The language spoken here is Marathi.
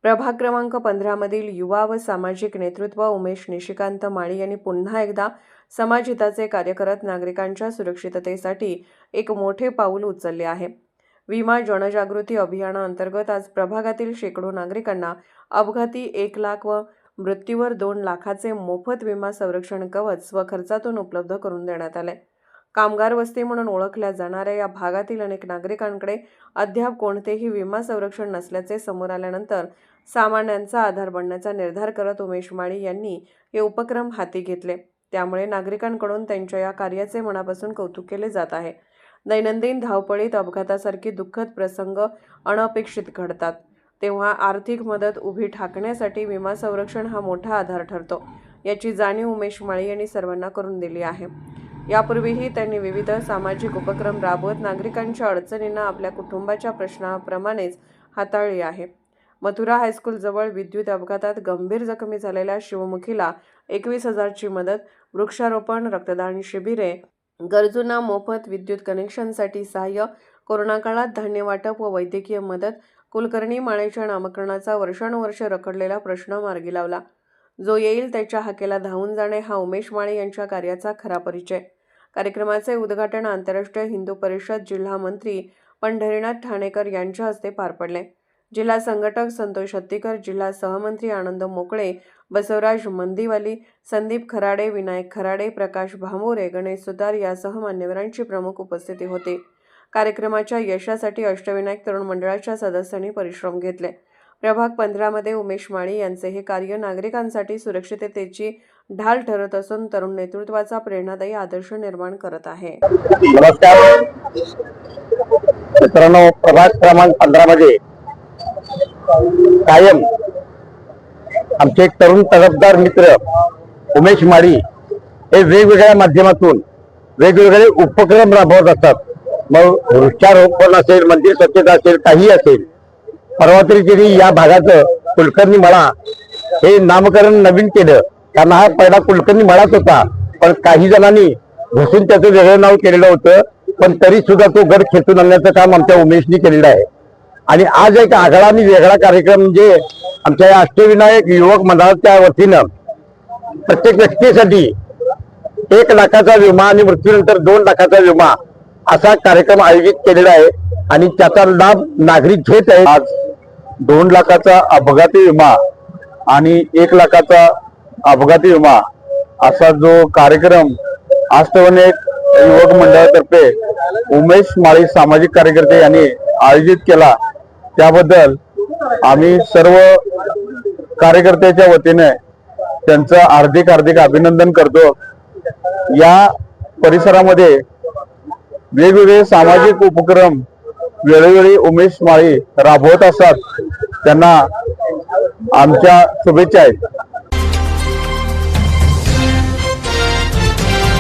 प्रभाग क्रमांक 15 मधील युवा व सामाजिक नेतृत्व उमेश निशिकांत माळी यांनी पुन्हा एकदा समाजहिताचे कार्य करत नागरिकांच्या सुरक्षिततेसाठी एक मोठे पाऊल उचलले आहे। विमा जनजागृती अभियानाअंतर्गत आज प्रभागातील शेकडो नागरिकांना अपघाती 1 लाख व मृत्यूवर 2 लाखाचे मोफत विमा संरक्षण कवच स्वखर्चातून उपलब्ध करून देण्यात आले। कामगार वस्ती म्हणून ओळखल्या जाणाऱ्या या भागातील अनेक नागरिकांकडे अद्याप कोणतेही विमा संरक्षण नसल्याचे समोर आल्यानंतर सामान्यांचा आधार बनण्याचा निर्धार करत उमेश माळी यांनी हे उपक्रम हाती घेतले। त्यामुळे नागरिकांकडून त्यांच्या या कार्याचे मनापासून कौतुक केले जात आहे। दैनंदिन धावपळीत अपघातासारखी दुःखद प्रसंग अनपेक्षित घडतात, तेव्हा आर्थिक मदत उभी ठाकण्यासाठी विमा संरक्षण हा मोठा आधार ठरतो, याची जाणीव उमेश माळी यांनी सर्वांना करून दिली आहे। यापूर्वीही त्यांनी विविध सामाजिक उपक्रम राबवत नागरिकांच्या अडचणींना आपल्या कुटुंबाच्या प्रश्नाप्रमाणेच हाताळली आहे। मथुरा हायस्कूल जवळ विद्युत अपघातात गंभीर जखमी झालेल्या शिवमुखीला 21,000ची मदत, वृक्षारोपण, रक्तदान शिबिरे, गरजूंना मोफत विद्युत कनेक्शनसाठी सहाय्य, कोरोना काळात धान्य वाटप व वैद्यकीय मदत, कुलकर्णी माळेच्या नामकरणाचा वर्षानुवर्षे रखडलेला प्रश्न मार्गी लावला। जो येईल त्याच्या हाकेला धावून जाणे हा उमेश माळी यांच्या कार्याचा खरा परिचय। कार्यक्रमाचे उद्घाटन आंतरराष्ट्रीय हिंदू परिषद जिल्हा मंत्री पंढरीनाथ ठाणेकर यांच्या हस्ते पार पडले। जिल्हा संघटक संतोष हत्तीकर, जिल्हा सहमंत्री आनंद मोकळे, बसवराज मंदिवाली, संदीप खराडे, विनायक खराडे, प्रकाश भामोरे, गणेश सुतार यासह मान्यवरांची प्रमुख उपस्थिती होती। कार्यक्रमाच्या यशासाठी अष्टविनायक तरुण मंडळाच्या सदस्यांनी परिश्रम घेतले। प्रभाग 15 मध्ये उमेश माळी यांचे हे कार्य नागरिकांसाठी सुरक्षिततेची ढाल ठरत असून तरुण नेतृत्वाचा प्रेरणादायी आदर्श निर्माण करत आहे। नमस्कार मित्रांनो, प्रभाग क्रमांक 15 मध्ये कायम आमचे एक तरुण तडफदार मित्र उमेश माळी हे वेगवेगळ्या माध्यमातून वेगवेगळे उपक्रम राबवत असतात। मग वृक्षारोपण असेल, मंदिर स्वच्छता असेल, काही असेल। परवा तरी त्यांनी या भागाचं कुलकर्णी मळा हे नामकरण नवीन केलं, कारण हा पहिला कुलकर्णी मळाच होता, पण काही जणांनी घुसून त्याचं वेगळं नाव केलेलं होतं। पण तरी सुद्धा तो गड खेचून आणण्याचं काम आमच्या उमेशनी केलेलं आहे। आणि आज एक आगळा आणि वेगळा कार्यक्रम म्हणजे आमच्या या अष्टविनायक युवक मंडळाच्या वतीनं प्रत्येक व्यक्तीसाठी 1 लाखाचा विमा आणि मृत्यूनंतर 2 लाखाचा विमा असा कार्यक्रम आयोजित केलेला आहे आणि त्याचा लाभ नागरिक घेत आहेत। आज 2 लाखाचा अपघाती विमा आणि 1 लाखाचा अपघाती विमा असा जो कार्यक्रम अष्टविनायक युवक मंडळातर्फे उमेश माळी सामाजिक कार्यकर्ते यांनी आयोजित केला, त्याबद्दल आम्ही सर्व कार्यकर्त्याच्या वतीने त्यांचं हार्दिक अभिनंदन करतो। या परिसरामध्ये वेगवेगळे सामाजिक उपक्रम वेळोवेळी उमेश माळी राबवत असतात, त्यांना आमच्या शुभेच्छा आहेत।